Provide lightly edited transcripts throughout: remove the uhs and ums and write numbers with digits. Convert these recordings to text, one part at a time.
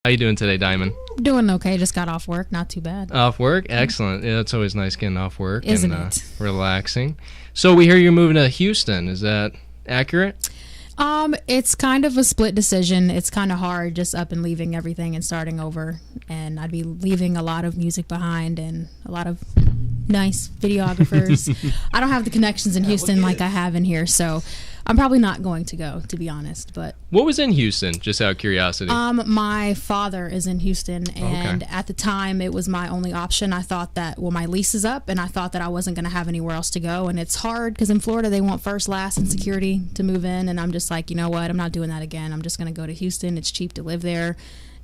How you doing today, Diamond? Doing okay. Just got off work. Not too bad. Off work? Excellent. Yeah, it's always nice getting off work. Isn't and, it? Relaxing. So we hear you're moving to Houston. Is that accurate? It's kind of a split decision. It's kind of hard just up and leaving everything and starting over. And I'd be leaving a lot of music behind and a lot of nice videographers. I don't have the connections in Houston like I have in here, so I'm probably not going to go, to be honest. But what was in Houston, just out of curiosity? My father is in Houston, and Okay. at the time it was my only option. I thought that, well, my lease is up, and I thought that I wasn't going to have anywhere else to go. And it's hard because in Florida they want first, last, and security to move in, and I'm just like, you know what? I'm not doing that again. I'm just going to go to Houston. It's cheap to live there,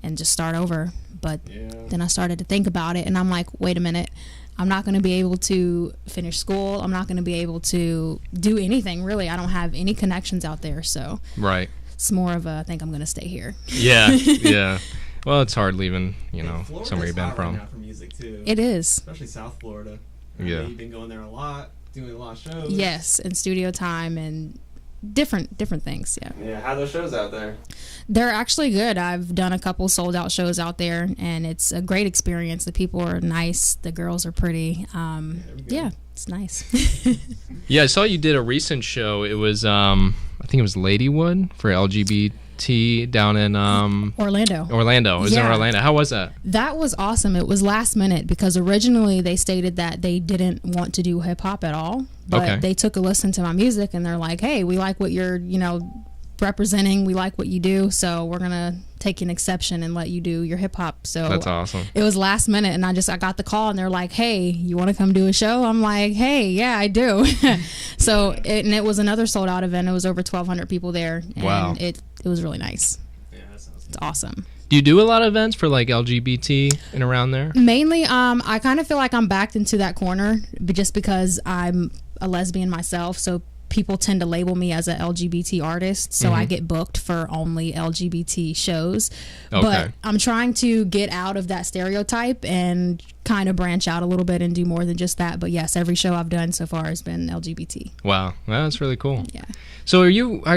and just start over. But then I started to think about it, and I'm like, wait a minute. I'm not going to be able to finish school. I'm not going to be able to do anything, really. I don't have any connections out there, so Right. it's more of a, I think I'm going to stay here. Yeah, yeah. Well, it's hard leaving, Florida's somewhere you've been hot from. right now for music too. It is. Especially South Florida. Yeah. You've been going there a lot, doing a lot of shows. Yes, and studio time and different things, yeah. Yeah, how are those shows out there? They're actually good. I've done a couple sold out shows out there, and it's a great experience. The people are nice. The girls are pretty. Yeah, it's nice. Yeah, I saw you did a recent show. It was, I think it was Ladywood for LGBT down in Orlando. Orlando. It was in Yeah. Orlando. How was that? That was awesome. It was last minute because originally they stated that they didn't want to do hip hop at all, but Okay. they took a listen to my music and they're like, "Hey, we like what you're, representing. We like what you do, so we're gonna take an exception and let you do your hip hop." So That's awesome. it was last minute, and I got the call, and they're like, "Hey, you want to come do a show?" I'm like, "Hey, yeah, I do." So it was another sold out event. It was over 1,200 people there, and Wow. it was really nice. Yeah, that sounds It's awesome. Do you do a lot of events for like LGBT and around there? Mainly, I kind of feel like I'm backed into that corner, but just because I'm a lesbian myself, so people tend to label me as a LGBT artist, so I get booked for only LGBT shows. Okay. But I'm trying to get out of that stereotype and kind of branch out a little bit and do more than just that. But yes, every show I've done so far has been LGBT. Wow, well, that's really cool. Yeah. So are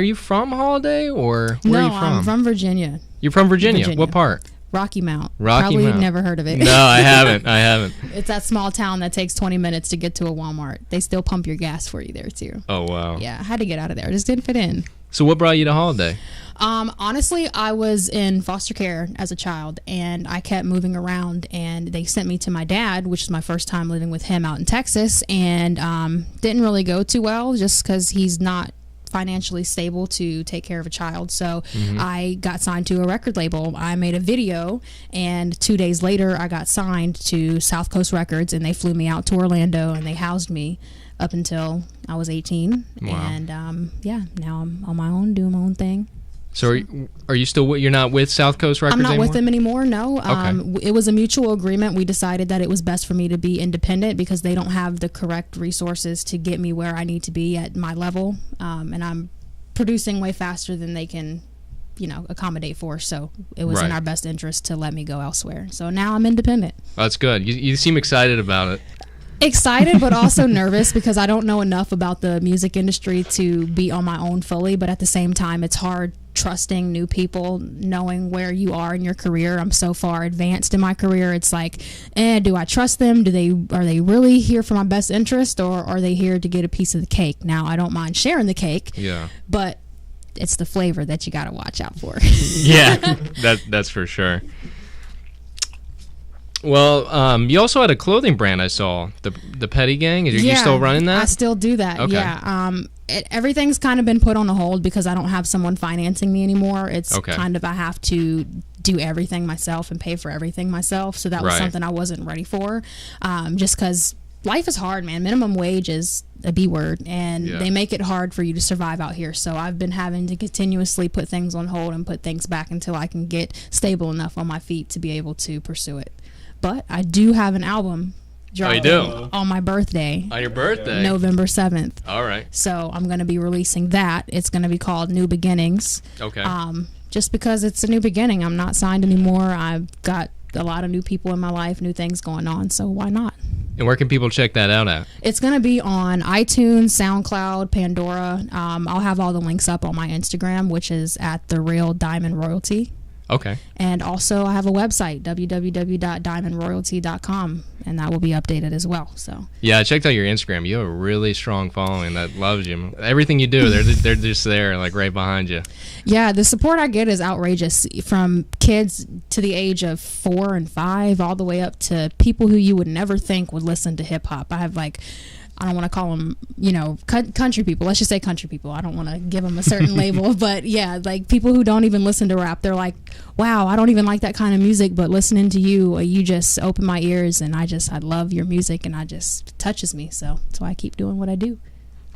you from Holiday or where No, are you from? I'm from Virginia. You're from Virginia. Virginia. What part? Rocky Mount. Rocky Probably Mount. never heard of it. No, I haven't. I haven't. It's that small town that takes 20 minutes to get to a Walmart. They still pump your gas for you there too. Oh wow. Yeah, I had to get out of there. I just didn't fit in. So what brought you to Holiday? Honestly, I was in foster care as a child, and I kept moving around, and they sent me to my dad, which is my first time living with him out in Texas, and didn't really go too well just because he's not financially stable to take care of a child. So I got signed to a record label. I made a video, and 2 days later I got signed to South Coast Records, and they flew me out to Orlando, and they housed me up until I was 18. Wow. And yeah, now I'm on my own, doing my own thing. So are you still you're not with South Coast Records I'm not anymore? with them anymore, no. Okay. It was a mutual agreement. We decided that it was best for me to be independent because they don't have the correct resources to get me where I need to be at my level. And I'm producing way faster than they can, accommodate for. So it was in Right. our best interest to let me go elsewhere. So now I'm independent. That's good. You seem excited about it. Excited, but also nervous because I don't know enough about the music industry to be on my own fully. But at the same time, it's hard trusting new people, knowing where you are in your career. I'm so far advanced in my career. It's like, do I trust them? Are they really here for my best interest, or are they here to get a piece of the cake? Now, I don't mind sharing the cake, Yeah. but it's the flavor that you got to watch out for. Yeah. That's for sure. Well, you also had a clothing brand I saw, the Petty Gang. Are you still running that? I still do that. Okay. Yeah. Everything's kind of been put on a hold because I don't have someone financing me anymore. It's Okay. kind of I have to do everything myself and pay for everything myself. So that was Right. something I wasn't ready for. Just because life is hard, man. Minimum wage is a B word, and Yeah. they make it hard for you to survive out here. So I've been having to continuously put things on hold and put things back until I can get stable enough on my feet to be able to pursue it. But I do have an album Oh, you dropping do? on my birthday, On your birthday? November 7th. All right. So I'm going to be releasing that. It's going to be called New Beginnings. Okay. Just because it's a new beginning. I'm not signed anymore. I've got a lot of new people in my life, new things going on. So why not? And where can people check that out at? It's going to be on iTunes, SoundCloud, Pandora. I'll have all the links up on my Instagram, which is at The Real Diamond Royalty. Okay. And also I have a website, www.diamondroyalty.com, and that will be updated as well. So Yeah, I checked out your Instagram. You have a really strong following that loves you. Everything you do, they're just there, like right behind you. yeah, the support I get is outrageous, from kids to the age of 4 and 5 all the way up to people who you would never think would listen to hip hop. I have like, I don't want to call them, country people. Let's just say country people. I don't want to give them a certain label, but yeah, like people who don't even listen to rap. They're like, wow, I don't even like that kind of music, but listening to you, you just open my ears, and I love your music, and it touches me. So that's why I keep doing what I do.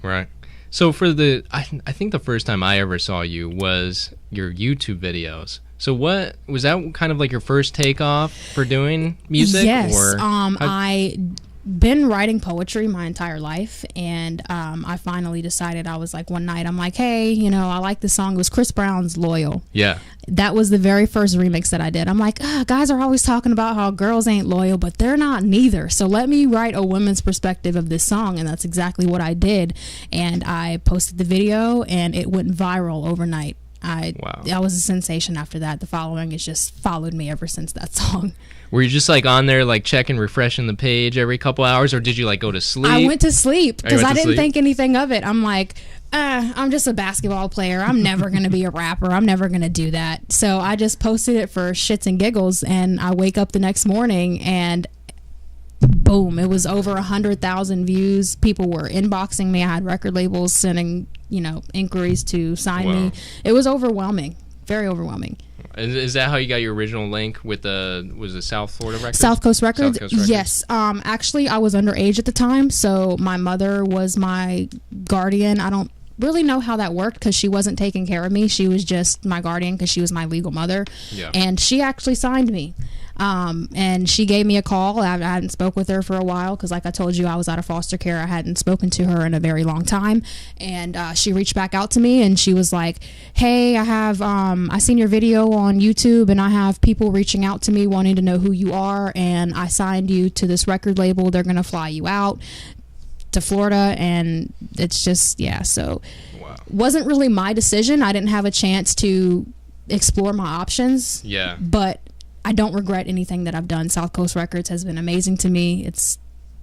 Right. So for I think the first time I ever saw you was your YouTube videos. So what was that kind of like your first takeoff for doing music? Yes. Or I been writing poetry my entire life, and I finally decided, I was like, one night I'm like, hey, I like this song. It was Chris Brown's Loyal. Yeah. That was the very first remix that I did. I'm like, guys are always talking about how girls ain't loyal, but they're not neither. So let me write a woman's perspective of this song, and that's exactly what I did. And I posted the video, and it went viral overnight. Wow. I was a sensation after that. The following has just followed me ever since that song. Were you just like on there like checking, refreshing the page every couple hours, or did you like go to sleep? I went to sleep because I didn't sleep? think anything of it. I'm like, I'm just a basketball player. I'm never going to be a rapper. I'm never going to do that. So I just posted it for shits and giggles, and I wake up the next morning and boom, it was over 100,000 views. People were inboxing me. I had record labels sending, inquiries to sign me. It was overwhelming, very overwhelming. Is that how you got your original link with was it South Florida Records? South Coast Records? South Coast Records? Yes. Actually, I was underage at the time, so my mother was my guardian. I don't really know how that worked because she wasn't taking care of me. She was just my guardian because she was my legal mother. Yeah. And she actually signed me. And she gave me a call. I hadn't spoke with her for a while because, like I told you, I was out of foster care. I hadn't spoken to her in a very long time. And she reached back out to me, and she was like, hey, I seen your video on YouTube, and I have people reaching out to me wanting to know who you are, and I signed you to this record label. They're going to fly you out to Florida, and it's just, yeah, so wow. Wasn't really my decision. I didn't have a chance to explore my options. Yeah. But I don't regret anything that I've done. South Coast Records has been amazing to me. It's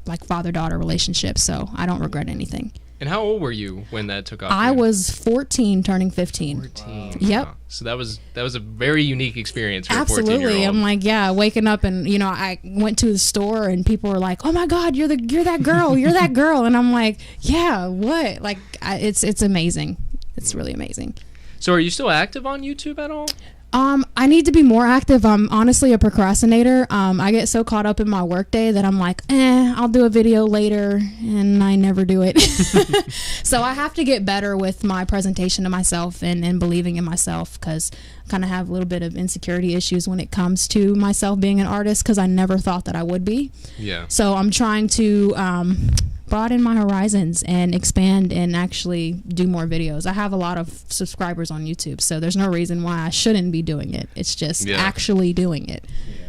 like father-daughter relationship, so I don't regret anything. And how old were you when that took off? I was 14, turning 15. 14. Wow. Yep. Wow. So that was a very unique experience for Absolutely. a 14-year-old. I'm like, yeah, waking up and, I went to the store and people were like, oh my God, you're that girl. You're that girl. And I'm like, yeah, what? Like, it's amazing. It's really amazing. So are you still active on YouTube at all? I need to be more active. I'm honestly a procrastinator. I get so caught up in my workday that I'm like, I'll do a video later, and I never do it. So I have to get better with my presentation to myself and believing in myself, because I kind of have a little bit of insecurity issues when it comes to myself being an artist, because I never thought that I would be. Yeah. So I'm trying to broaden my horizons and expand and actually do more videos. I have a lot of subscribers on YouTube, so there's no reason why I shouldn't be doing it. It's just actually doing it. Yeah.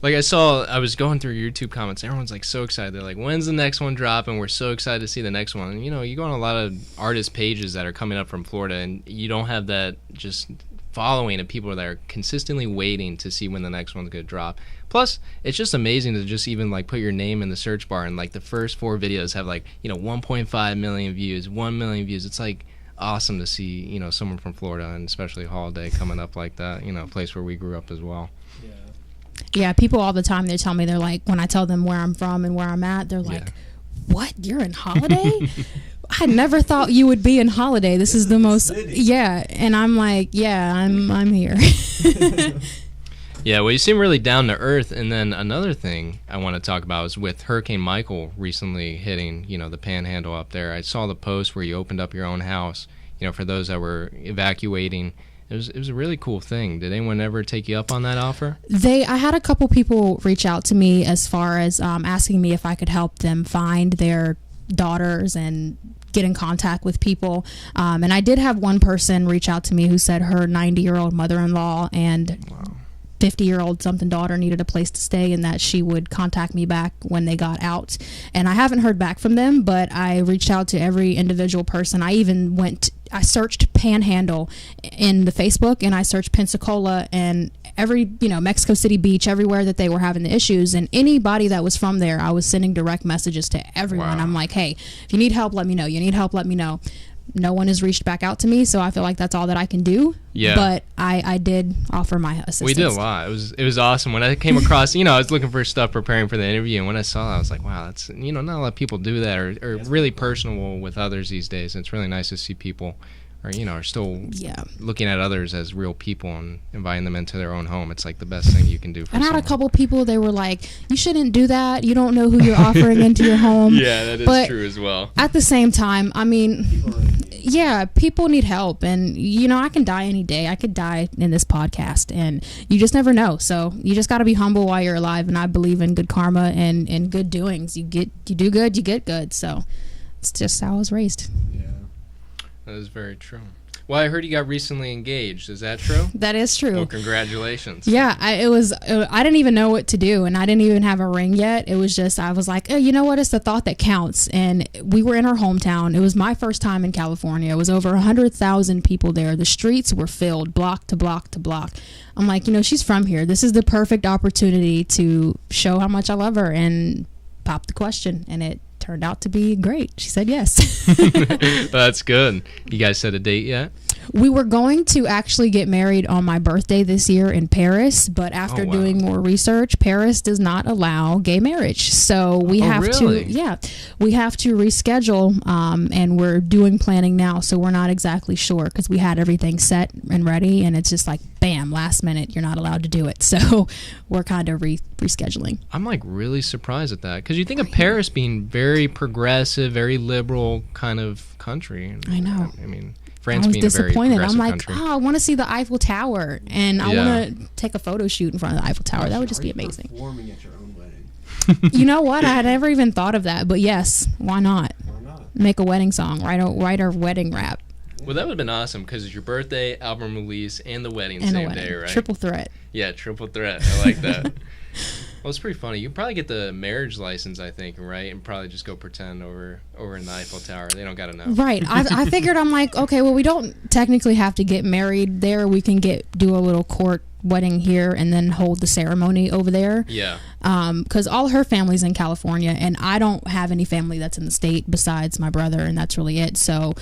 Like I was going through YouTube comments. Everyone's like so excited. They're like, "When's the next one drop?" And we're so excited to see the next one. And, you go on a lot of artist pages that are coming up from Florida, and you don't have that just following of people that are consistently waiting to see when the next one's going to drop. Plus, it's just amazing to just even like put your name in the search bar, and like the first 4 videos have like 1.5 million views, 1 million views. It's like awesome to see someone from Florida, and especially Holiday, coming up like that. A place where we grew up as well. Yeah, people all the time, they tell me, they're like, when I tell them where I'm from and where I'm at, they're like, what? You're in Holiday? I never thought you would be in Holiday. This is the most city. Yeah, and I'm like, yeah, I'm here. Yeah, well, you seem really down to earth. And then another thing I want to talk about is with Hurricane Michael recently hitting, the Panhandle up there. I saw the post where you opened up your own house, for those that were evacuating. It was a really cool thing. Did anyone ever take you up on that offer? I had a couple people reach out to me as far as asking me if I could help them find their daughters and get in contact with people. And I did have one person reach out to me who said her 90-year-old mother-in-law and 50-year-old something daughter needed a place to stay, and that she would contact me back when they got out. And I haven't heard back from them, but I reached out to every individual person. I searched Panhandle in the Facebook, and I searched Pensacola and every, Mexico City Beach, everywhere that they were having the issues. And anybody that was from there, I was sending direct messages to everyone. Wow. I'm like, hey, if you need help, let me know. You need help, let me know. No one has reached back out to me, so I feel like that's all that I can do. Yeah. But I did offer my assistance. We did a lot. It was awesome. When I came across, I was looking for stuff preparing for the interview, and when I saw that, I was like, wow, that's, not a lot of people do that or really personable with others these days. And it's really nice to see people are still looking at others as real people and inviting them into their own home. It's like the best thing you can do for And I had someone. a couple people, they were like, you shouldn't do that. You don't know who you're offering into your home. Yeah, that is But true as well. At the same time, I mean, people need help. And, I can die any day. I could die in this podcast, and you just never know. So you just got to be humble while you're alive. And I believe in good karma and good doings. You do good, you get good. So it's just how I was raised. Yeah. That is very true. Well, I heard you got recently engaged. Is that true? That is true. Well, congratulations. Yeah, I didn't even know what to do, and I didn't even have a ring yet. It was just, I was like, oh, you know what? It's the thought that counts. And we were in our hometown. It was my first time in California. It was over 100,000 people there. The streets were filled, block to block to block. I'm like, she's from here. This is the perfect opportunity to show how much I love her and pop the question, and it turned out to be great. She said yes. That's good. You guys set a date yet? We were going to actually get married on my birthday this year in Paris, but after doing more research, Paris does not allow gay marriage. So we have to reschedule, and we're doing planning now. So we're not exactly sure because we had everything set and ready, and it's just like, bam, last minute, you're not allowed to do it. So we're kind of rescheduling. I'm like really surprised at that because you think of Paris being very progressive, very liberal kind of country. I know. I mean, France I was being a very disappointed. progressive I'm like, country. I want to see the Eiffel Tower, and I want to take a photo shoot in front of the Eiffel Tower. That would just be amazing. Performing at your own wedding. You know what? I had never even thought of that, but yes, why not? Why not? Make a wedding song, write our wedding rap. Well, that would have been awesome because it's your birthday, album release, and the wedding And same a wedding. day, right? Triple threat. Yeah, triple threat. I like that. Well, it's pretty funny. You can probably get the marriage license, I think, right? And probably just go pretend over in the Eiffel Tower. They don't got to know. Right. I figured, I'm like, okay, well, we don't technically have to get married there. We can do a little court wedding here and then hold the ceremony over there. Yeah. Because all her family's in California, and I don't have any family that's in the state besides my brother, and that's really it. So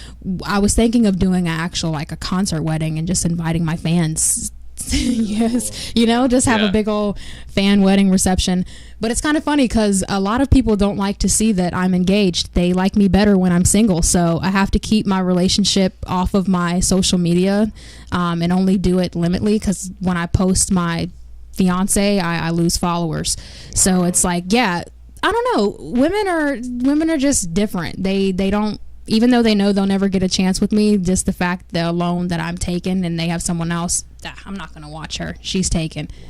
I was thinking of doing an actual, like a concert wedding and just inviting my fans. Yes, just have a big old fan wedding reception. But it's kind of funny because a lot of people don't like to see that I'm engaged. They like me better when I'm single, so I have to keep my relationship off of my social media, and only do it limitedly because when I post my fiance, I lose followers. So it's like, I don't know, women are just different. They don't, even though they know they'll never get a chance with me, just the fact that alone that I'm taken and they have someone else, I'm not going to watch her. She's taken. Wow.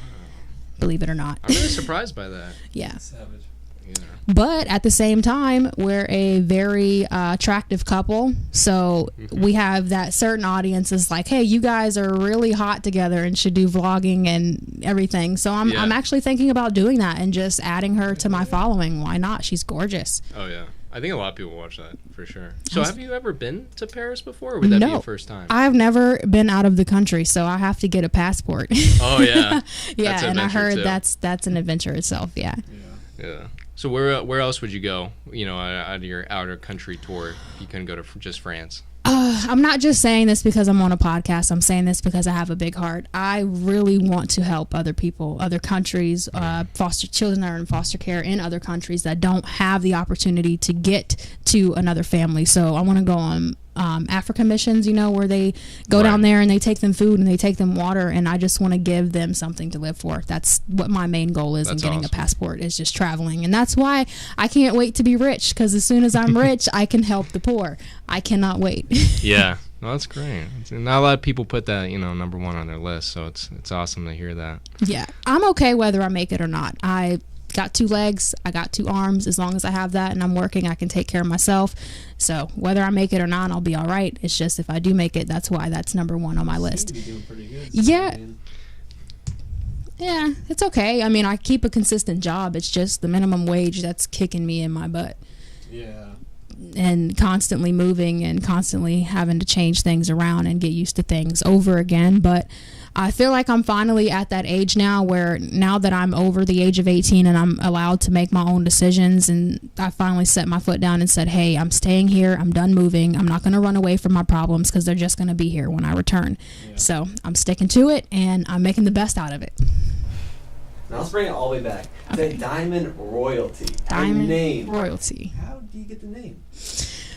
Believe it or not. I'm really surprised by that. Yeah. Savage. Yeah. But at the same time, we're a very attractive couple. So we have that certain audience is like, hey, you guys are really hot together and should do vlogging and everything. So I'm actually thinking about doing that and just adding her to my following. Why not? She's gorgeous. Oh, yeah. I think a lot of people watch that for sure. So have you ever been to Paris before, or would that be your first time? I've never been out of the country, so I have to get a passport. Oh, yeah. Yeah, that's and I heard too. that's an adventure itself, yeah. Yeah. So where else would you go, out of your outer country tour if you couldn't go to just France? I'm not just saying this because I'm on a podcast. I'm saying this because I have a big heart. I really want to help other people, other countries, foster children that are in foster care in other countries that don't have the opportunity to get to another family. So I want to go on Africa missions, where they go down there and they take them food and they take them water, and I just want to give them something to live for. That's what my main goal is in getting a passport, is just traveling. And that's why I can't wait to be rich, because as soon as I'm rich, I can help the poor. I cannot wait. Yeah. No, that's great. Not a lot of people put that, number one on their list, so it's awesome to hear that. Yeah. I'm okay whether I make it or not. I got 2 legs, I got 2 arms. As long as I have that and I'm working, I can take care of myself. So whether I make it or not, I'll be all right. It's just if I do make it, that's why that's number 1 on my list. You seem to be doing pretty good. Yeah. Yeah, it's okay. I mean, I keep a consistent job. It's just the minimum wage that's kicking me in my butt. Yeah. And constantly moving and constantly having to change things around and get used to things over again. But I feel like I'm finally at that age now where now that I'm over the age of 18 and I'm allowed to make my own decisions, and I finally set my foot down and said, hey, I'm staying here. I'm done moving. I'm not going to run away from my problems because they're just going to be here when I return. Yeah. So I'm sticking to it and I'm making the best out of it. Now let's bring it all the way back. Okay. The Diamond Royalty. Diamond name. Royalty. How do you get the name?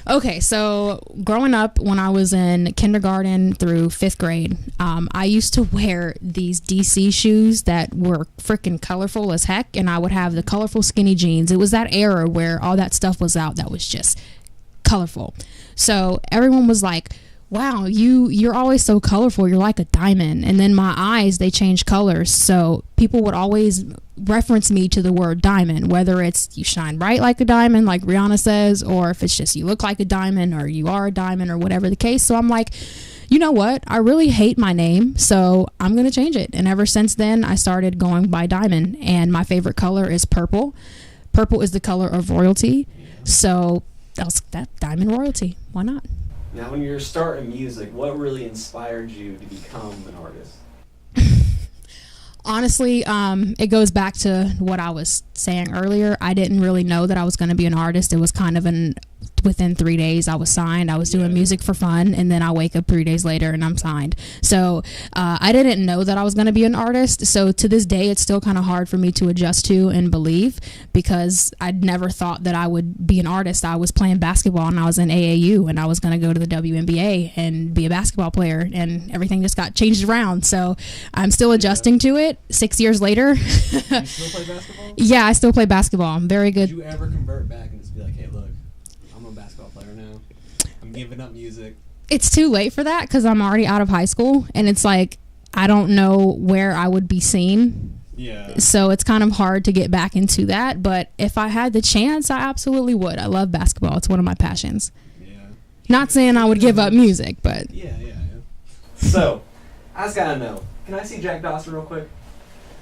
Okay, so growing up when I was in kindergarten through 5th grade, I used to wear these DC shoes that were freaking colorful as heck, and I would have the colorful skinny jeans. It was that era where all that stuff was out that was just colorful. So everyone was like, wow, you're always so colorful. You're like a diamond. And then my eyes, they change colors. So people would always reference me to the word diamond, whether it's you shine bright like a diamond, like Rihanna says, or if it's just you look like a diamond or you are a diamond or whatever the case. So I'm like, you know what? I really hate my name, so I'm going to change it. And ever since then, I started going by Diamond. And my favorite color is purple. Purple is the color of royalty. So that's that, Diamond Royalty. Why not? Now, when you're starting music, what really inspired you to become an artist? Honestly, it goes back to what I was saying earlier. I didn't really know that I was going to be an artist. It was kind of within 3 days I was signed. I was doing music for fun, and then I wake up 3 days later and I'm signed. So I didn't know that I was going to be an artist. So to this day, it's still kind of hard for me to adjust to and believe, because I'd never thought that I would be an artist. I was playing basketball and I was in AAU, and I was going to go to the WNBA and be a basketball player, and everything just got changed around. So I'm still adjusting to it 6 years later. Do you still play basketball? Yeah, I still play basketball. I'm very good. Did you ever convert back and just be like, hey, look, I'm a basketball player now. I'm giving up music. It's too late for that because I'm already out of high school, and it's like I don't know where I would be seen. Yeah. So it's kind of hard to get back into that, but if I had the chance, I absolutely would. I love basketball. It's one of my passions. Yeah. Not saying I would give up music, but Yeah. So, I just gotta know, can I see Jack Dawson real quick?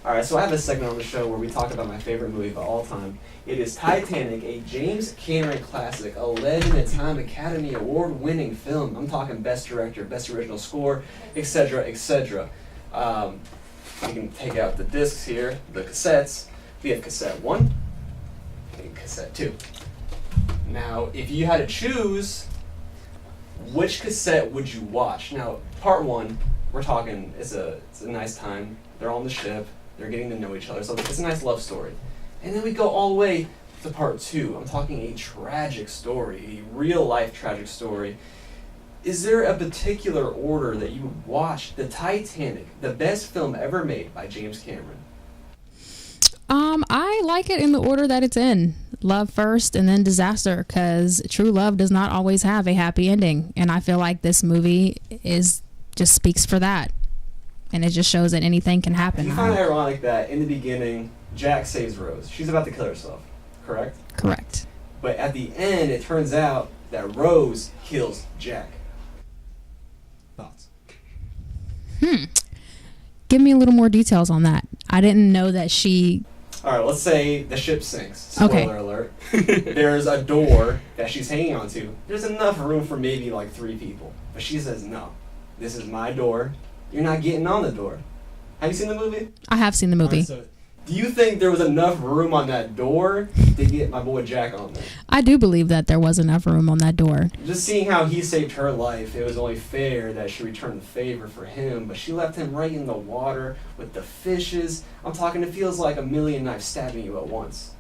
Alright, so I have a segment on the show where we talk about my favorite movie of all time. It is Titanic, a James Cameron classic, a lead-in-a-time Academy Award-winning film. I'm talking Best Director, Best Original Score, etc., etc. You can take out the discs here, the cassettes. We have cassette 1 and cassette 2. Now, if you had to choose, which cassette would you watch? Now, part 1, we're talking, it's a nice time. They're on the ship. They're getting to know each other. So it's a nice love story. And then we go all the way to part 2. I'm talking a tragic story, a real-life tragic story. Is there a particular order that you would watch the Titanic, the best film ever made by James Cameron? I like it in the order that it's in. Love first and then disaster, because true love does not always have a happy ending. And I feel like this movie just speaks for that. And it just shows that anything can happen. You find it ironic that in the beginning, Jack saves Rose. She's about to kill herself, correct? Correct. But at the end, it turns out that Rose kills Jack. Thoughts? Give me a little more details on that. I didn't know that she... Alright, let's say the ship sinks. Spoiler alert. There's a door that she's hanging onto. There's enough room for maybe like 3 people. But she says, no, this is my door. You're not getting on the door. Have you seen the movie? I have seen the movie. Right, so do you think there was enough room on that door to get my boy Jack on there? I do believe that there was enough room on that door. Just seeing how he saved her life, it was only fair that she returned the favor for him, but she left him right in the water with the fishes. I'm talking, it feels like a million knives stabbing you at once.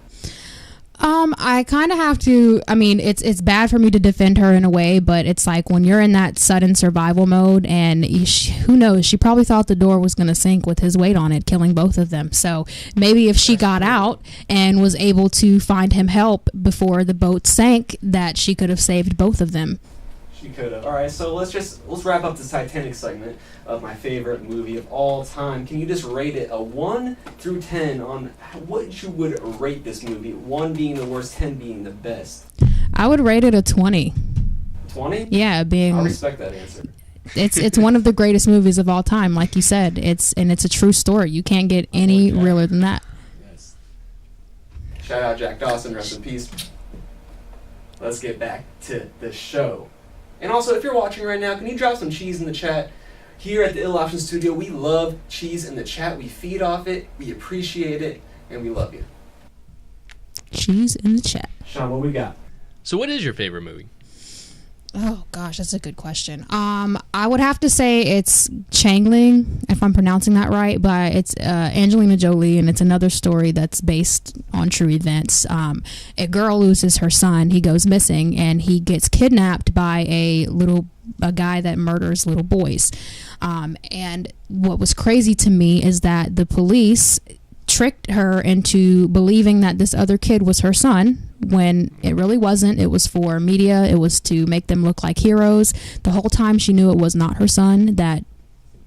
I kind of have to, I mean, it's bad for me to defend her in a way, but it's like when you're in that sudden survival mode, and who knows, she probably thought the door was going to sink with his weight on it, killing both of them. So maybe if she got out and was able to find him help before the boat sank, that she could have saved both of them. She could have. Alright, so let's wrap up this Titanic segment of my favorite movie of all time. Can you just rate it a 1 through 10 on what you would rate this movie? 1 being the worst, 10 being the best. I would rate it a 20. 20? Yeah, being... I respect that answer. It's one of the greatest movies of all time, like you said. It's a true story. You can't get any realer than that. Yes. Shout out Jack Dawson, rest in peace. Let's get back to the show. And also, if you're watching right now, can you drop some cheese in the chat? Here at the Ill Option Studio, we love cheese in the chat. We feed off it, we appreciate it, and we love you. Cheese in the chat. Sean, what we got? So what is your favorite movie? Oh gosh, that's a good question. I would have to say it's Changeling, if I'm pronouncing that right, but it's Angelina Jolie, and it's another story that's based on true events. A girl loses her son, he goes missing, and he gets kidnapped by a guy that murders little boys. And what was crazy to me is that the police tricked her into believing that this other kid was her son when it really wasn't. It was for media. It was to make them look like heroes. The whole time she knew it was not her son, that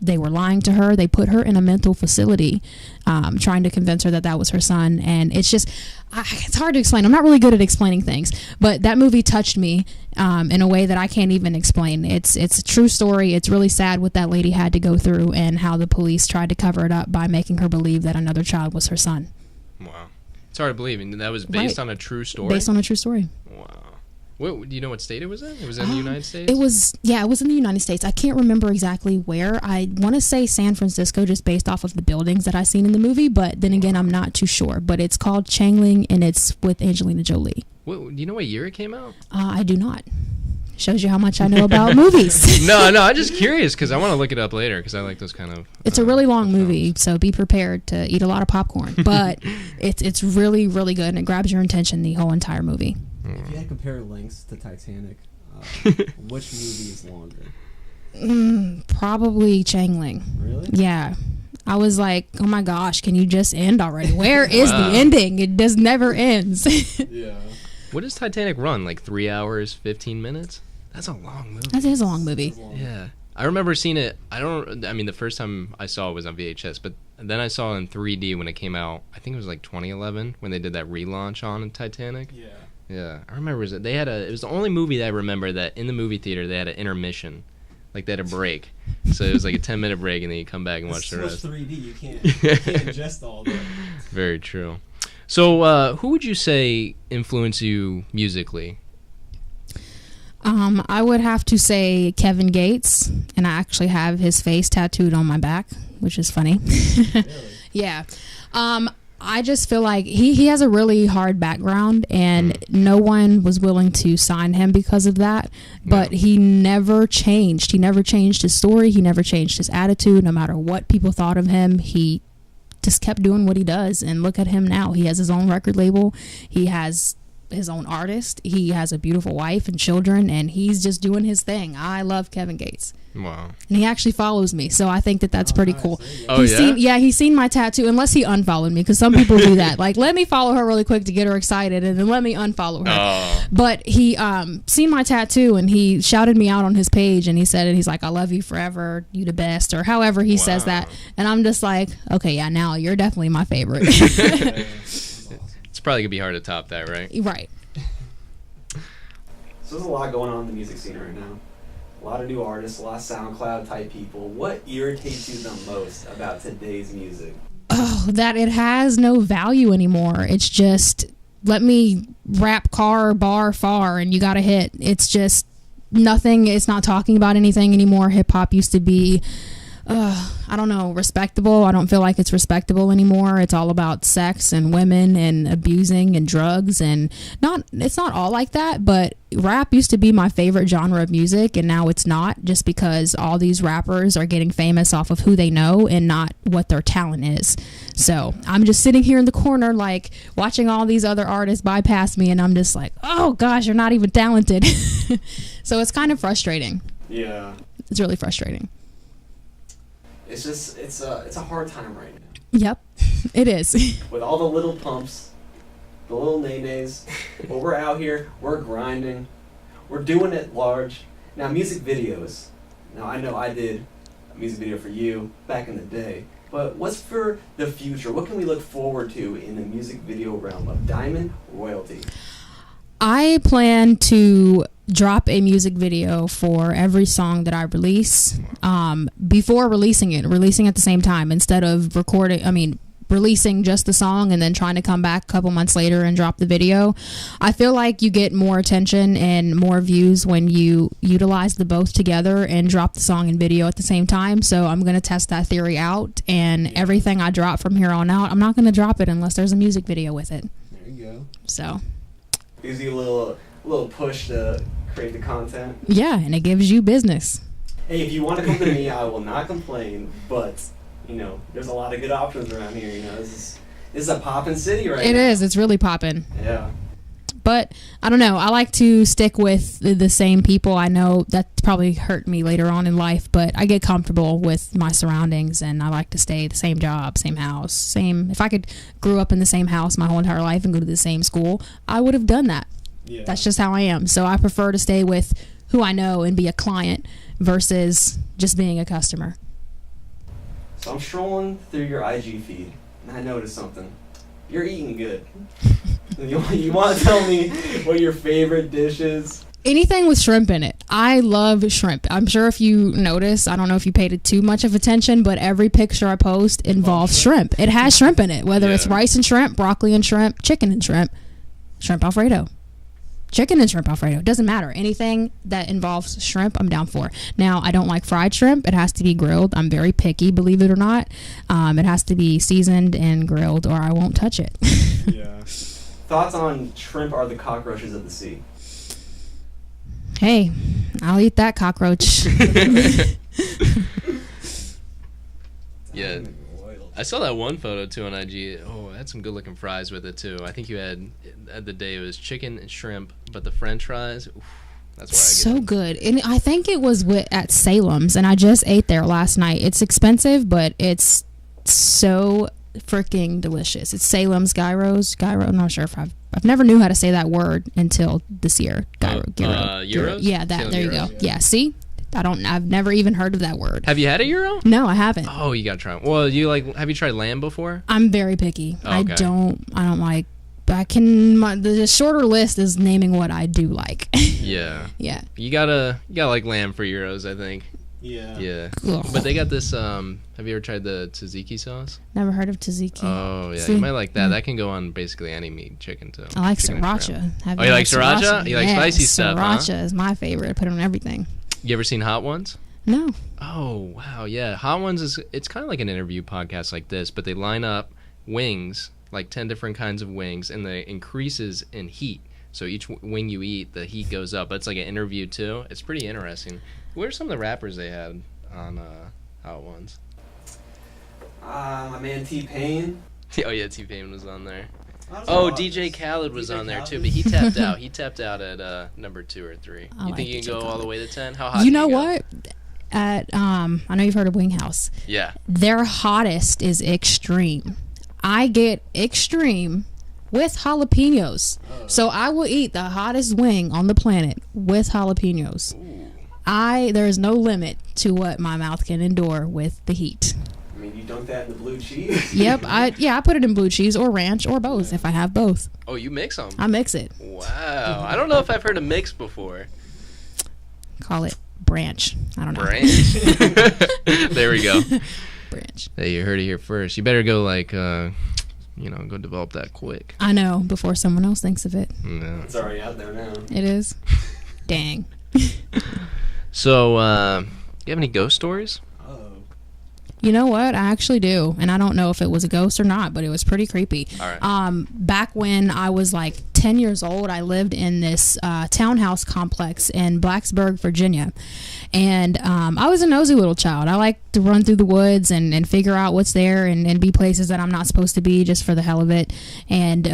they were lying to her. They put her in a mental facility, trying to convince her that that was her son. And it's just, it's hard to explain. I'm not really good at explaining things, but that movie touched me in a way that I can't even explain. It's a true story. It's really sad what that lady had to go through and how the police tried to cover it up by making her believe that another child was her son. Wow. It's hard to believe. And that was based on a true story? Based on a true story. Wow. What, do you know what state it was in? It was in the United States? It was in the United States. I can't remember exactly where. I want to say San Francisco, just based off of the buildings that I seen in the movie, but then again, I'm not too sure. But it's called Changeling, and it's with Angelina Jolie. Do you know what year it came out? I do not. Shows you how much I know about movies. No, I'm just curious because I want to look it up later because I like those kind of... It's a really long movie, so be prepared to eat a lot of popcorn. But it's really, really good, and it grabs your attention the whole entire movie. If you had to compare lengths to Titanic, which movie is longer? Probably Changeling. Really? Yeah. I was like, oh my gosh, can you just end already? Where is the ending? It just never ends. Yeah. What does Titanic run? Like 3 hours, 15 minutes? That's a long movie. That is a long movie. Yeah. I remember seeing it. The first time I saw it was on VHS, but then I saw it in 3D when it came out. I think it was like 2011 when they did that relaunch on Titanic. Yeah. Yeah, I remember it was the only movie that I remember that in the movie theater they had an intermission, like they had a break. So it was like a 10-minute break, and then you come back and watch the rest. It's 3D. You can't ingest all that. Very true. So, who would you say influenced you musically? I would have to say Kevin Gates, and I actually have his face tattooed on my back, which is funny. Really? Yeah. I just feel like he has a really hard background, and no one was willing to sign him because of that. But he never changed. He never changed his story. He never changed his attitude. No matter what people thought of him, he just kept doing what he does. And look at him now. He has his own record label. He has his own artist. He has a beautiful wife and children, and he's just doing his thing. I love Kevin Gates. Wow. And he actually follows me, so I think that's pretty cool. Oh, he's seen my tattoo, unless he unfollowed me, because some people do that. Like, let me follow her really quick to get her excited, and then let me unfollow her. Oh. But he seen my tattoo, and he shouted me out on his page, and he's like, I love you forever, you the best, or however he says that. And I'm just like, okay, yeah, now you're definitely my favorite. It's probably going to be hard to top that, right? Right. So there's a lot going on in the music scene right now. A lot of new artists, a lot of SoundCloud type people. What irritates you the most about today's music? Oh, that it has no value anymore. It's just, let me rap car, bar, far, and you got a hit. It's just nothing. It's not talking about anything anymore. Hip hop used to be, I don't know, respectable. I don't feel like it's respectable anymore. It's all about sex and women and abusing and drugs, and it's not all like that, but rap used to be my favorite genre of music, and now it's not, just because all these rappers are getting famous off of who they know and not what their talent is. So I'm just sitting here in the corner, like, watching all these other artists bypass me, and I'm just like, oh gosh, you're not even talented. So it's kind of frustrating. Yeah. It's really frustrating. It's just, it's a hard time right now. Yep, it is. With all the little pumps, the little nays, but we're out here, we're grinding, we're doing it large. Now, music videos. Now, I know I did a music video for you back in the day, but what's for the future? What can we look forward to in the music video realm of Diamond royalty? I plan to drop a music video for every song that I release before releasing at the same time, instead of releasing just the song and then trying to come back a couple months later and drop the video. I feel like you get more attention and more views when you utilize the both together and drop the song and video at the same time. So I'm going to test that theory out, and everything I drop from here on out, I'm not going to drop it unless there's a music video with it. There you go. So gives you a little push to create the content. Yeah, and it gives you business. Hey, if you want to come to me, I will not complain, but there's a lot of good options around here. This is a poppin' city right now. It is. It's really poppin'. Yeah. But I don't know. I like to stick with the same people. I know that's probably hurt me later on in life, but I get comfortable with my surroundings, and I like to stay the same job, same house, same. If I could grew up in the same house my whole entire life and go to the same school, I would have done that. Yeah. That's just how I am. So I prefer to stay with who I know and be a client versus just being a customer. So I'm strolling through your IG feed, and I noticed something. You're eating good. You want to tell me what your favorite dish is? Anything with shrimp in it. I love shrimp. I'm sure if you notice, I don't know if you paid it too much of attention, but every picture I post involves shrimp. It has shrimp in it, whether it's rice and shrimp, broccoli and shrimp, chicken and shrimp, shrimp Alfredo. Chicken and shrimp Alfredo. Doesn't matter. Anything that involves shrimp, I'm down for. Now, I don't like fried shrimp. It has to be grilled. I'm very picky, believe it or not. It has to be seasoned and grilled, or I won't touch it. Yeah. Thoughts on shrimp are the cockroaches of the sea? Hey, I'll eat that cockroach. Yeah. I saw that one photo too on IG. Oh, I had some good looking fries with it too. I think you had the day it was chicken and shrimp, but the French fries, oof, that's where I get so good. And I think it was at Salem's, and I just ate there last night. It's expensive, but it's so freaking delicious. It's Salem's gyros. I'm not sure if I've never knew how to say that word until this year. Euros? Yeah, Salem there you Euros? go. Yeah, see? I've never even heard of that word. Have you had a euro? No, I haven't. Oh, you gotta try it. Well, have you tried lamb before? I'm very picky. Oh, okay. I don't like, the shorter list is naming what I do like. Yeah. Yeah. You gotta like lamb for euros, I think. Yeah. Yeah. Ugh. But they got this, have you ever tried the tzatziki sauce? Never heard of tzatziki. Oh, yeah. See? You might like that. That can go on basically any meat, chicken too. I like sriracha. Oh, you like sriracha? You like spicy stuff, huh? Sriracha is my favorite. I put it on everything. You ever seen Hot Ones? No. Oh, wow, yeah. Hot Ones it's kind of like an interview podcast like this, but they line up wings, like 10 different kinds of wings, and the increases in heat. So each wing you eat, the heat goes up. It's like an interview too. It's pretty interesting. Who are some of the rappers they had on Hot Ones? My man T-Pain. Oh, yeah, T-Pain was on there. Oh, DJ Khaled was on there too, but he tapped out. He tapped out at number 2 or 3. You think you can go all the way to 10? How hot? You know what? At I know you've heard of Wing House. Yeah. Their hottest is extreme. I get extreme with jalapenos. So I will eat the hottest wing on the planet with jalapenos. Ooh. There is no limit to what my mouth can endure with the heat. I mean, you dunk that in the blue cheese? Yep. I put it in blue cheese or ranch or both if I have both. Oh, you mix them? I mix it. Wow. I don't know if I've heard a mix before. Call it branch. I don't know. Branch? There we go. Branch. Hey, you heard it here first. You better go go develop that quick. I know, before someone else thinks of it. No. It's already out there now. It is. Dang. So, you have any ghost stories? You know what? I actually do. And I don't know if it was a ghost or not, but it was pretty creepy. All right. Back when I was like 10 years old, I lived in this townhouse complex in Blacksburg, Virginia. And I was a nosy little child. I like to run through the woods and figure out what's there and be places that I'm not supposed to be just for the hell of it. And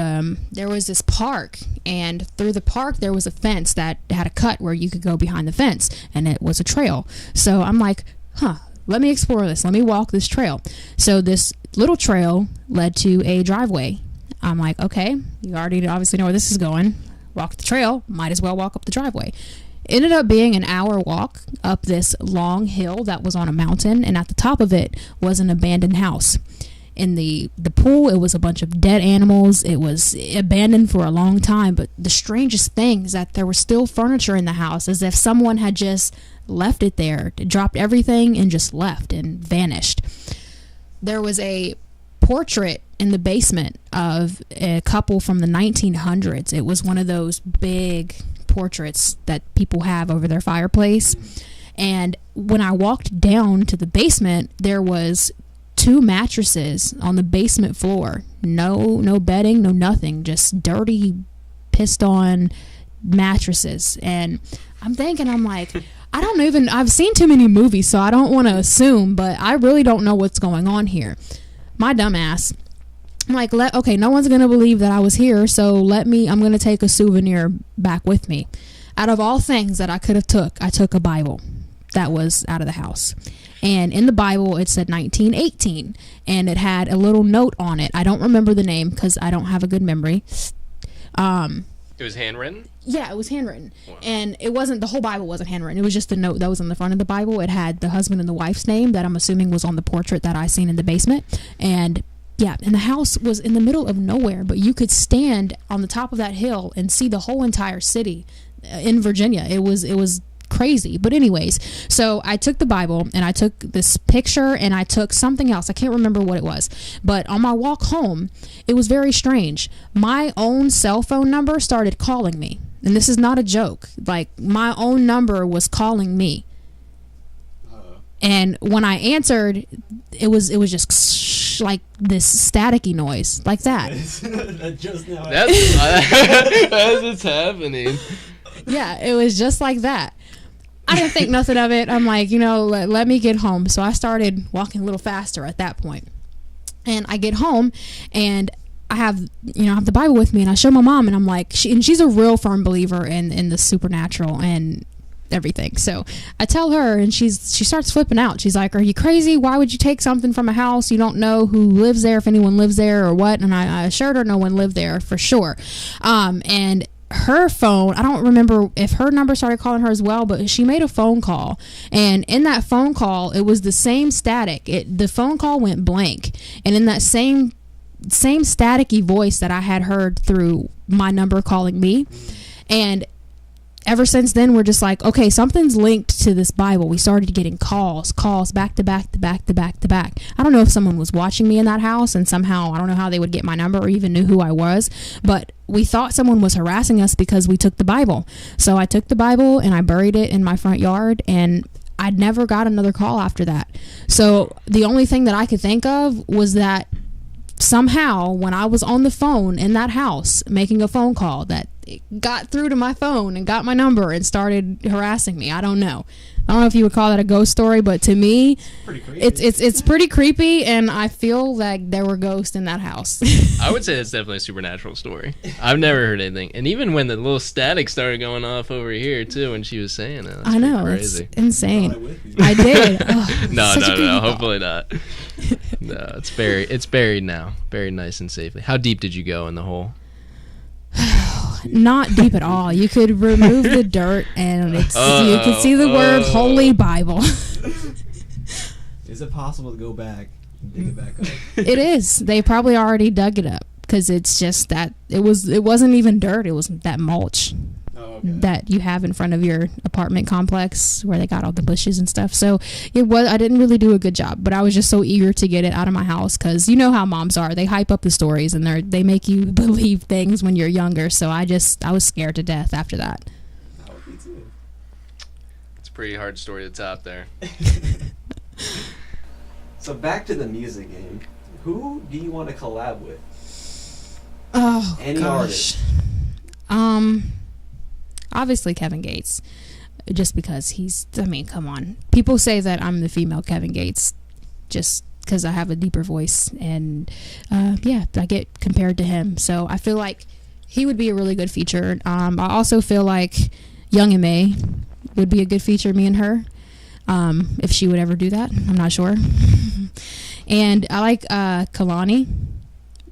there was this park. And through the park, there was a fence that had a cut where you could go behind the fence. And it was a trail. So I'm like, let me explore this. Let me walk this trail. So this little trail led to a driveway. I'm like, okay, you already obviously know where this is going. Walk the trail. Might as well walk up the driveway. Ended up being an hour walk up this long hill that was on a mountain. And at the top of it was an abandoned house. in the pool. It was a bunch of dead animals. It was abandoned for a long time. But the strangest thing is that there was still furniture in the house, as if someone had just left it there, dropped everything and just left and vanished. There was a portrait in the basement of a couple from the 1900s. It was one of those big portraits that people have over their fireplace. And when I walked down to the basement, there was 2 mattresses on the basement floor. No bedding, no nothing, just dirty, pissed on mattresses. And I'm thinking, I'm like, I've seen too many movies, so I don't want to assume, but I really don't know what's going on here. My dumb ass, I'm like, okay, no one's going to believe that I was here, so I'm going to take a souvenir back with me. Out of all things that I could have I took a Bible that was out of the house. And in the Bible, it said 1918, and it had a little note on it. I don't remember the name because I don't have a good memory. It was handwritten? Yeah, it was handwritten. Wow. And the whole Bible wasn't handwritten. It was just a note that was on the front of the Bible. It had the husband and the wife's name that I'm assuming was on the portrait that I seen in the basement. And yeah, and the house was in the middle of nowhere, but you could stand on the top of that hill and see the whole entire city in Virginia. It was crazy. But anyways, so I took the Bible and I took this picture and I took something else. I can't remember what it was. But on my walk home, it was very strange. My own cell phone number started calling me. And this is not a joke. Like, my own number was calling me. And when I answered, it was just like this staticky noise, like that. That just now. As it's happening. Yeah, it was just like that. I didn't think nothing of it. I'm like, let me get home. So I started walking a little faster at that point. And I get home and I have the Bible with me, and I show my mom, and I'm like, she's a real firm believer in the supernatural and everything. So I tell her, and she starts flipping out. She's like, "Are you crazy? Why would you take something from a house? You don't know who lives there, if anyone lives there or what." And I assured her no one lived there for sure. And her phone, I don't remember if her number started calling her as well, but she made a phone call, and in that phone call, it was the same static. The phone call went blank, and in that same staticky voice that I had heard through my number calling me. And ever since then, we're just like, okay, something's linked to this Bible. We started getting calls back to back to back to back to back. I don't know if someone was watching me in that house, and somehow, I don't know how they would get my number or even knew who I was, but we thought someone was harassing us because we took the Bible. So I took the Bible and I buried it in my front yard, and I never got another call after that. So the only thing that I could think of was that somehow when I was on the phone in that house making a phone call, that it got through to my phone and got my number and started harassing me. I don't know if you would call that a ghost story, but to me, it's pretty creepy, and I feel like there were ghosts in that house. I would say that's definitely a supernatural story. I've never heard anything, and even when the little static started going off over here too, when she was saying it, I know, crazy. It's insane. I did. Oh, no, hopefully not. No, it's buried now, buried nice and safely. How deep did you go in the hole? Not deep at all. You could remove the dirt, and you could see the word Holy Bible. Is it possible to go back and dig it back up? It is. They probably already dug it up, because it's just that it wasn't even dirt. It was that mulch that you have in front of your apartment complex where they got all the bushes and stuff. So I didn't really do a good job, but I was just so eager to get it out of my house, because you know how moms are. They hype up the stories, and they make you believe things when you're younger. So I was scared to death after that. I would be too. It's a pretty hard story to top there. So back to the music game. Who do you want to collab with? Oh, Any gosh. artist? Obviously Kevin Gates, just because come on. People say that I'm the female Kevin Gates just because I have a deeper voice, and I get compared to him. So I feel like he would be a really good feature. I also feel like Young and May would be a good feature, me and her, if she would ever do that. I'm not sure. And I like Kalani.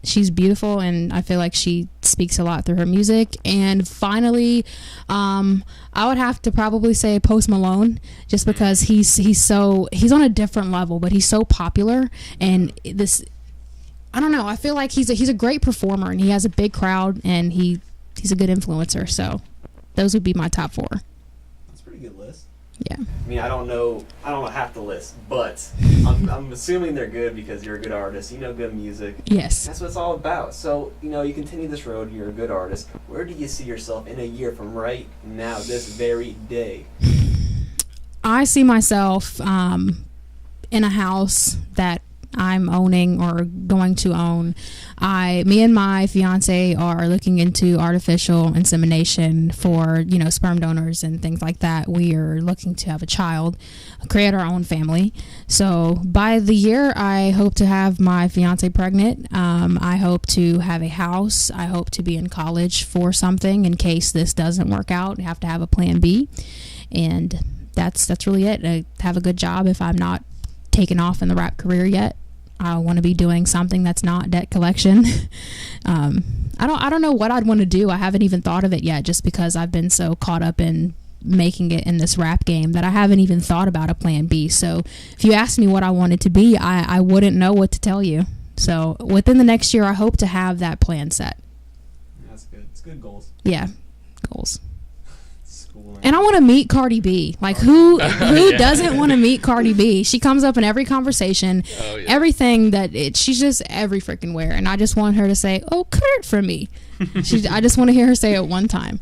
She's beautiful, and I feel like she speaks a lot through her music. And finally, I would have to probably say Post Malone, just because he's on a different level, but he's so popular, and I don't know. I feel like he's a great performer, and he has a big crowd, and he's a good influencer. So those would be my top 4. That's a pretty good list. Yeah. I mean, I don't know half the list, but I'm assuming they're good because you're a good artist. You know good music. Yes. That's what it's all about. So, you continue this road. You're a good artist. Where do you see yourself in a year from right now, this very day? I see myself in a house that I'm owning or going to own. Me and my fiance are looking into artificial insemination for, sperm donors and things like that. We are looking to have a child, create our own family. So by the year, I hope to have my fiance pregnant. I hope to have a house. I hope to be in college for something in case this doesn't work out. I have to have a plan B. And that's really it. I have a good job if I'm not taken off in the rap career yet. I want to be doing something that's not debt collection. I don't know what I'd want to do. I haven't even thought of it yet, just because I've been so caught up in making it in this rap game that I haven't even thought about a plan B. So if you asked me what I wanted to be, I wouldn't know what to tell you. So within the next year, I hope to have that plan set. That's good. It's good goals. Yeah, goals. And I want to meet Cardi B. Like, who Yeah. doesn't want to meet Cardi B? She comes up in every conversation, everything she's just every freaking where. And I just want her to say, "Oh, Kurt," for me. I just want to hear her say it one time.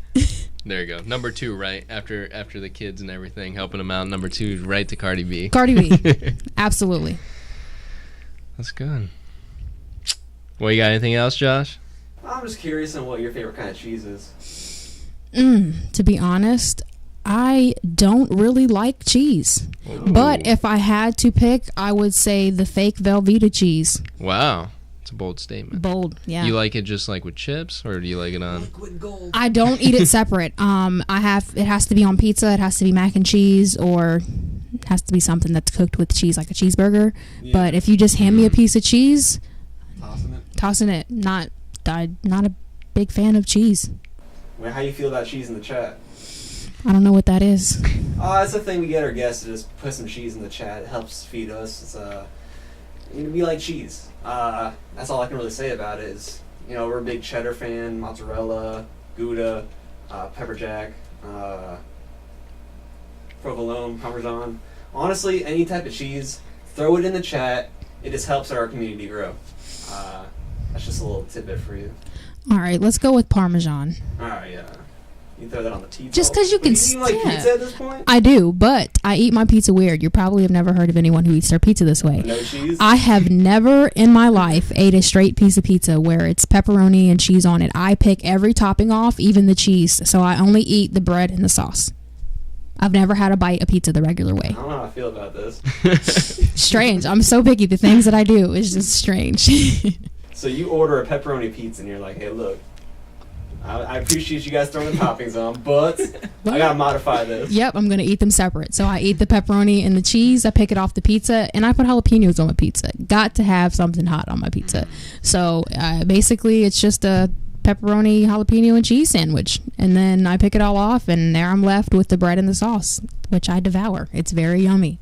There you go. Number 2, right after the kids and everything, helping them out. Number 2 is right to Cardi B. Cardi B, absolutely. That's good. Well, you got anything else, Josh? I'm just curious on what your favorite kind of cheese is. To be honest, I don't really like cheese. Ooh. But if I had to pick, I would say the fake Velveeta cheese. Wow. It's a bold statement. Bold, yeah. You like it just like with chips, or do you like it on? Liquid gold. I don't eat it separate. It has to be on pizza. It has to be mac and cheese, or it has to be something that's cooked with cheese, like a cheeseburger. Yeah. But if you just hand me a piece of cheese, tossing it. Not a big fan of cheese. Well, how you feel about cheese in the chat? I don't know what that is. It's a thing we get our guests to just put some cheese in the chat. It helps feed us. We like cheese. That's all I can really say about it. Is we're a big cheddar fan, mozzarella, Gouda, pepper jack, provolone, parmesan. Honestly, any type of cheese, throw it in the chat. It just helps our community grow. That's just a little tidbit for you. All right, let's go with Parmesan. All right, yeah. You throw that on the pizza. Just because you can. Do you like pizza at this point? I do, but I eat my pizza weird. You probably have never heard of anyone who eats their pizza this way. No cheese? I have never in my life ate a straight piece of pizza where it's pepperoni and cheese on it. I pick every topping off, even the cheese, so I only eat the bread and the sauce. I've never had a bite of pizza the regular way. I don't know how I feel about this. Strange. I'm so picky. The things that I do is just strange. So you order a pepperoni pizza and you're like, hey, look, I appreciate you guys throwing the toppings on, but I gotta modify this. Yep, I'm gonna eat them separate. So I eat the pepperoni and the cheese, I pick it off the pizza, and I put jalapenos on my pizza. Got to have something hot on my pizza. So basically it's just a pepperoni, jalapeno, and cheese sandwich. And then I pick it all off, and there I'm left with the bread and the sauce, which I devour. It's very yummy.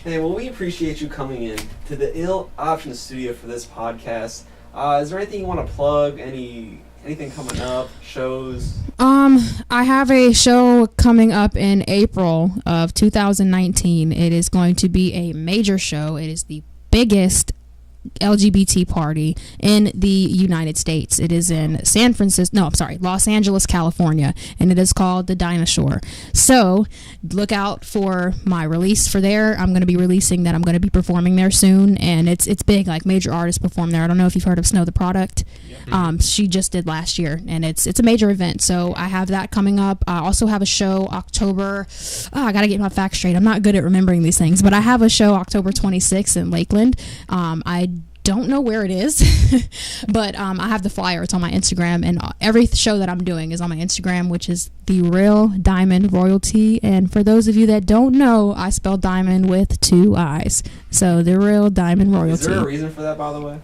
Hey, well, we appreciate you coming in to the Ill Options Studio for this podcast. Is there anything you want to plug? Anything coming up? Shows? I have a show coming up in April of 2019. It is going to be a major show. It is the biggest LGBT party in the United States. It is in Los Angeles, California, and it is called the Dinosaur. So look out for my release for there. I'm going to be releasing that. I'm going to be performing there soon, and it's big. Like, major artists perform there. I don't know if you've heard of Snow the Product. She just did last year, and it's a major event. So I have that coming up. I also have a show October. I got to get my facts straight. I'm not good at remembering these things, but I have a show October 26th in Lakeland. I don't know where it is, but I have the flyer. It's on my Instagram, and every show that I'm doing is on my Instagram, which is The Real Diamond Royalty. And for those of you that don't know, I spell diamond with 2 I's. So The Real Diamond Royalty. Is there a reason for that, by the way?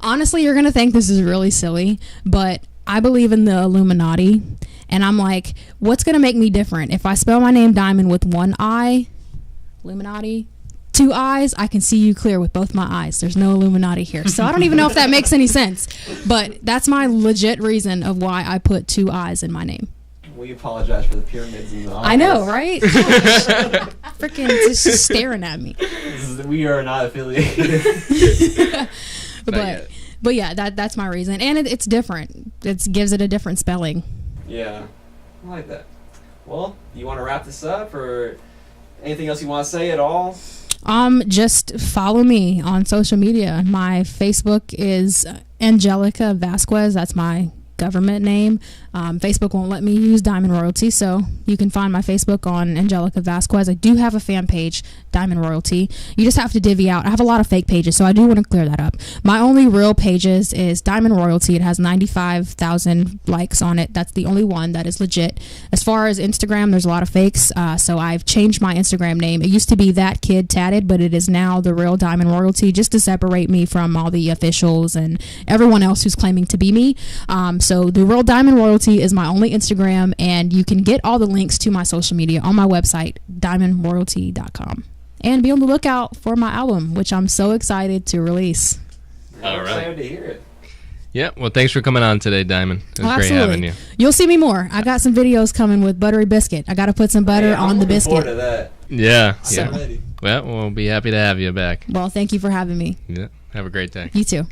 Honestly, you're going to think this is really silly, but I believe in the Illuminati, and I'm like, what's going to make me different? If I spell my name Diamond with 1 I, Illuminati, 2 eyes, I can see you clear with both my eyes. There's no Illuminati here. So I don't even know if that makes any sense. But that's my legit reason of why I put 2 eyes in my name. We apologize for the pyramids in the eyes. I know, right? Freaking just staring at me. We are not affiliated. But yeah, that's my reason. And it's different. It gives it a different spelling. Yeah, I like that. Well, you want to wrap this up, or anything else you want to say at all? Just follow me on social media. My Facebook is Angelica Vasquez. That's my government name. Facebook won't let me use Diamond Royalty, so you can find my Facebook on Angelica Vasquez. I do have a fan page, Diamond Royalty. You just have to divvy out. I have a lot of fake pages, so I do want to clear that up. My only real pages is Diamond Royalty. It has 95,000 likes on it. That's the only one that is legit. As far as Instagram, there's a lot of fakes, so I've changed my Instagram name. It used to be That Kid Tatted, but it is now The Real Diamond Royalty, just to separate me from all the officials and everyone else who's claiming to be me. So The Real Diamond Royalty is my only Instagram, and you can get all the links to my social media on my website, diamondroyalty.com. And be on the lookout for my album, which I'm so excited to release. All right. Excited to hear it. Yeah, well, thanks for coming on today, Diamond. It was great having you. You'll see me more. I got some videos coming with buttery biscuit. I got to put some butter on the biscuit. I'm looking forward to that. Yeah. So, Well, we'll be happy to have you back. Well, thank you for having me. Yeah. Have a great day. You too.